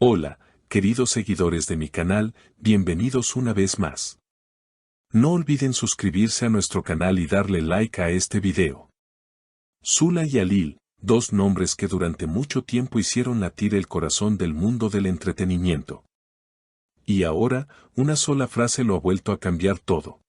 Hola, queridos seguidores de mi canal, bienvenidos una vez más. No olviden suscribirse a nuestro canal y darle like a este video. Zula y Alil, dos nombres que durante mucho tiempo hicieron latir el corazón del mundo del entretenimiento. Y ahora, una sola frase lo ha vuelto a cambiar todo.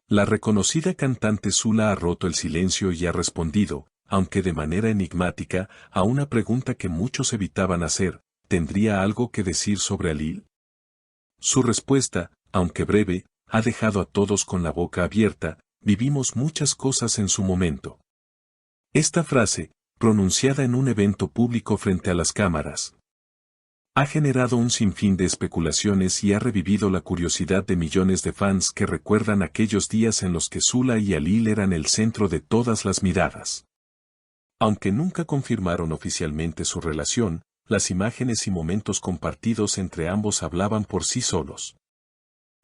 La reconocida cantante Zula ha roto el silencio y ha respondido, aunque de manera enigmática, a una pregunta que muchos evitaban hacer: ¿tendría algo que decir sobre Alil? Su respuesta, aunque breve, ha dejado a todos con la boca abierta: vivimos muchas cosas en su momento. Esta frase, pronunciada en un evento público frente a las cámaras, ha generado un sinfín de especulaciones y ha revivido la curiosidad de millones de fans que recuerdan aquellos días en los que Zula y Alil eran el centro de todas las miradas. Aunque nunca confirmaron oficialmente su relación, las imágenes y momentos compartidos entre ambos hablaban por sí solos.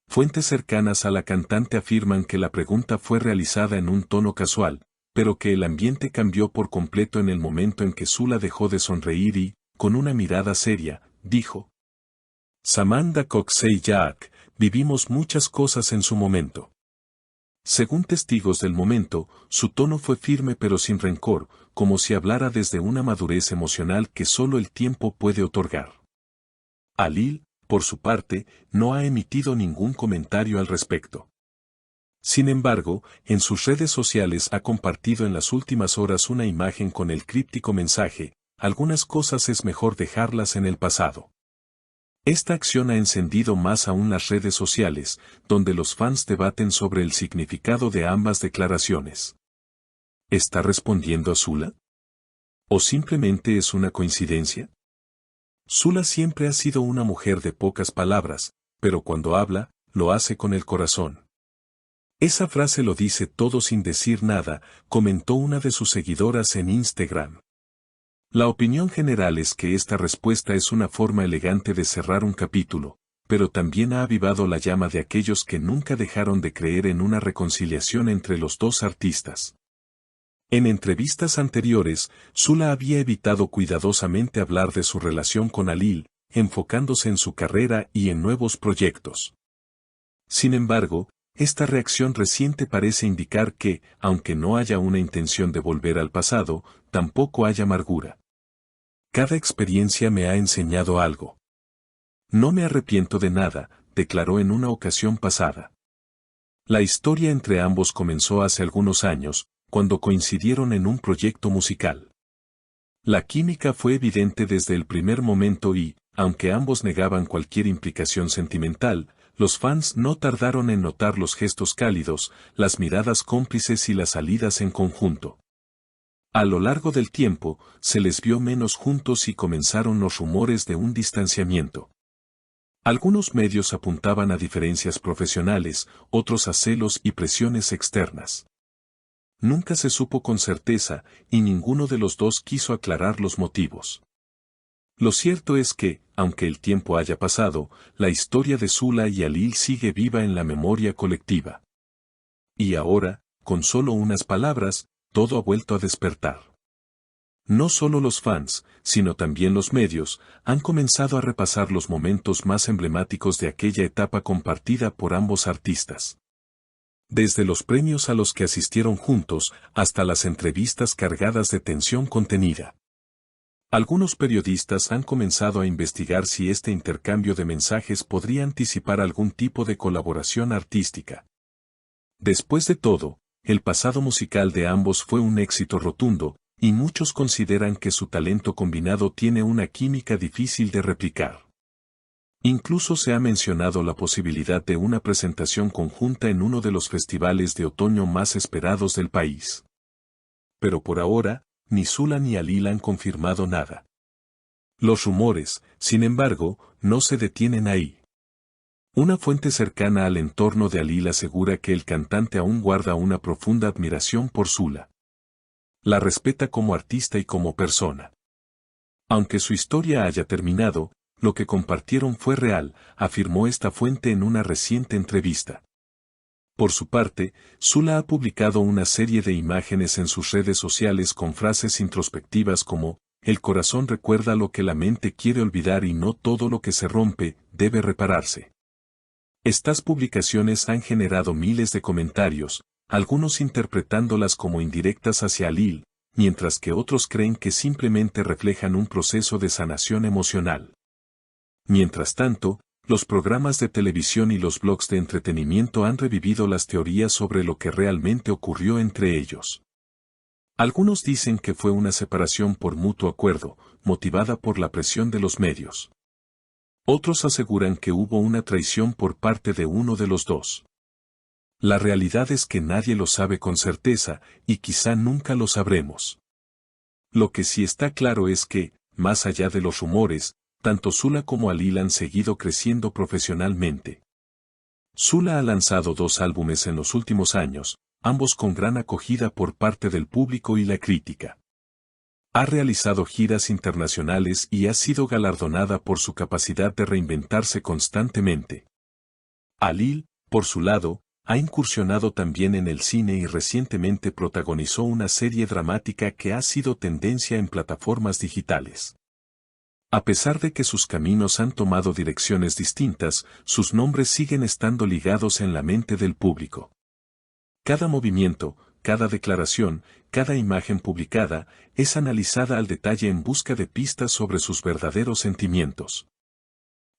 Fuentes cercanas a la cantante afirman que la pregunta fue realizada en un tono casual, pero que el ambiente cambió por completo en el momento en que Zula dejó de sonreír y, con una mirada seria, dijo: Samantha Coxey Jack, vivimos muchas cosas en su momento. Según testigos del momento, su tono fue firme pero sin rencor, como si hablara desde una madurez emocional que solo el tiempo puede otorgar. Alil, por su parte, no ha emitido ningún comentario al respecto. Sin embargo, en sus redes sociales ha compartido en las últimas horas una imagen con el críptico mensaje: algunas cosas es mejor dejarlas en el pasado. Esta acción ha encendido más aún las redes sociales, donde los fans debaten sobre el significado de ambas declaraciones. ¿Está respondiendo a Zula? ¿O simplemente es una coincidencia? Zula siempre ha sido una mujer de pocas palabras, pero cuando habla, lo hace con el corazón. Esa frase lo dice todo sin decir nada, comentó una de sus seguidoras en Instagram. La opinión general es que esta respuesta es una forma elegante de cerrar un capítulo, pero también ha avivado la llama de aquellos que nunca dejaron de creer en una reconciliación entre los dos artistas. En entrevistas anteriores, Zula había evitado cuidadosamente hablar de su relación con Alil, enfocándose en su carrera y en nuevos proyectos. Sin embargo, esta reacción reciente parece indicar que, aunque no haya una intención de volver al pasado, tampoco hay amargura. Cada experiencia me ha enseñado algo. No me arrepiento de nada, declaró en una ocasión pasada. La historia entre ambos comenzó hace algunos años, cuando coincidieron en un proyecto musical. La química fue evidente desde el primer momento y, aunque ambos negaban cualquier implicación sentimental, los fans no tardaron en notar los gestos cálidos, las miradas cómplices y las salidas en conjunto. A lo largo del tiempo, se les vio menos juntos y comenzaron los rumores de un distanciamiento. Algunos medios apuntaban a diferencias profesionales, otros a celos y presiones externas. Nunca se supo con certeza, y ninguno de los dos quiso aclarar los motivos. Lo cierto es que, aunque el tiempo haya pasado, la historia de Zula y Alil sigue viva en la memoria colectiva. Y ahora, con solo unas palabras, todo ha vuelto a despertar. No solo los fans, sino también los medios, han comenzado a repasar los momentos más emblemáticos de aquella etapa compartida por ambos artistas. Desde los premios a los que asistieron juntos, hasta las entrevistas cargadas de tensión contenida. Algunos periodistas han comenzado a investigar si este intercambio de mensajes podría anticipar algún tipo de colaboración artística. Después de todo, el pasado musical de ambos fue un éxito rotundo, y muchos consideran que su talento combinado tiene una química difícil de replicar. Incluso se ha mencionado la posibilidad de una presentación conjunta en uno de los festivales de otoño más esperados del país. Pero por ahora, ni Zula ni Alil han confirmado nada. Los rumores, sin embargo, no se detienen ahí. Una fuente cercana al entorno de Alil asegura que el cantante aún guarda una profunda admiración por Zula. La respeta como artista y como persona. Aunque su historia haya terminado, lo que compartieron fue real, afirmó esta fuente en una reciente entrevista. Por su parte, Zula ha publicado una serie de imágenes en sus redes sociales con frases introspectivas como: el corazón recuerda lo que la mente quiere olvidar y no todo lo que se rompe debe repararse. Estas publicaciones han generado miles de comentarios, algunos interpretándolas como indirectas hacia Alil, mientras que otros creen que simplemente reflejan un proceso de sanación emocional. Mientras tanto, los programas de televisión y los blogs de entretenimiento han revivido las teorías sobre lo que realmente ocurrió entre ellos. Algunos dicen que fue una separación por mutuo acuerdo, motivada por la presión de los medios. Otros aseguran que hubo una traición por parte de uno de los dos. La realidad es que nadie lo sabe con certeza, y quizá nunca lo sabremos. Lo que sí está claro es que, más allá de los rumores, tanto Zula como Alil han seguido creciendo profesionalmente. Zula ha lanzado 2 álbumes en los últimos años, ambos con gran acogida por parte del público y la crítica. Ha realizado giras internacionales y ha sido galardonada por su capacidad de reinventarse constantemente. Alil, por su lado, ha incursionado también en el cine y recientemente protagonizó una serie dramática que ha sido tendencia en plataformas digitales. A pesar de que sus caminos han tomado direcciones distintas, sus nombres siguen estando ligados en la mente del público. Cada movimiento, cada declaración, cada imagen publicada, es analizada al detalle en busca de pistas sobre sus verdaderos sentimientos.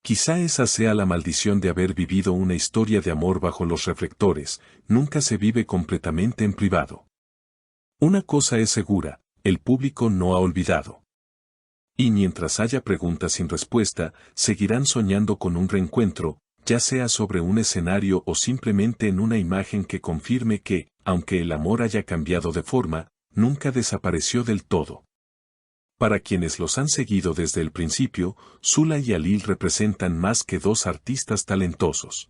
Quizá esa sea la maldición de haber vivido una historia de amor bajo los reflectores, nunca se vive completamente en privado. Una cosa es segura, el público no ha olvidado. Y mientras haya preguntas sin respuesta, seguirán soñando con un reencuentro, ya sea sobre un escenario o simplemente en una imagen que confirme que, aunque el amor haya cambiado de forma, nunca desapareció del todo. Para quienes los han seguido desde el principio, Zula y Alil representan más que 2 artistas talentosos.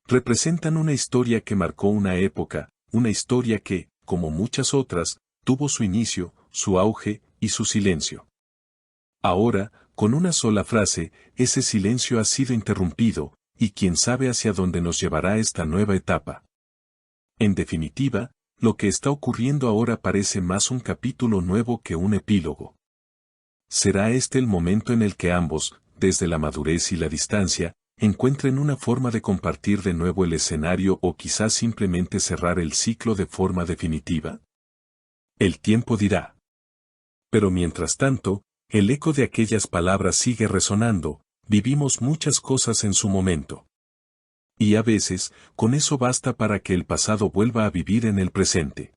Representan una historia que marcó una época, una historia que, como muchas otras, tuvo su inicio, su auge y su silencio. Ahora, con una sola frase, ese silencio ha sido interrumpido, y quién sabe hacia dónde nos llevará esta nueva etapa. En definitiva, lo que está ocurriendo ahora parece más un capítulo nuevo que un epílogo. ¿Será este el momento en el que ambos, desde la madurez y la distancia, encuentren una forma de compartir de nuevo el escenario o quizás simplemente cerrar el ciclo de forma definitiva? El tiempo dirá. Pero mientras tanto, el eco de aquellas palabras sigue resonando, vivimos muchas cosas en su momento. Y a veces, con eso basta para que el pasado vuelva a vivir en el presente.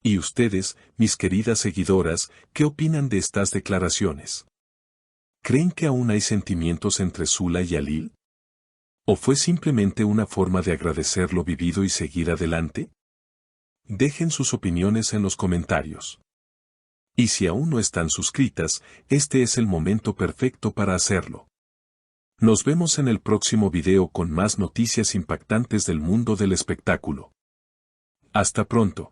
¿Y ustedes, mis queridas seguidoras, qué opinan de estas declaraciones? ¿Creen que aún hay sentimientos entre Zula y Alil? ¿O fue simplemente una forma de agradecer lo vivido y seguir adelante? Dejen sus opiniones en los comentarios. Y si aún no están suscritas, este es el momento perfecto para hacerlo. Nos vemos en el próximo video con más noticias impactantes del mundo del espectáculo. Hasta pronto.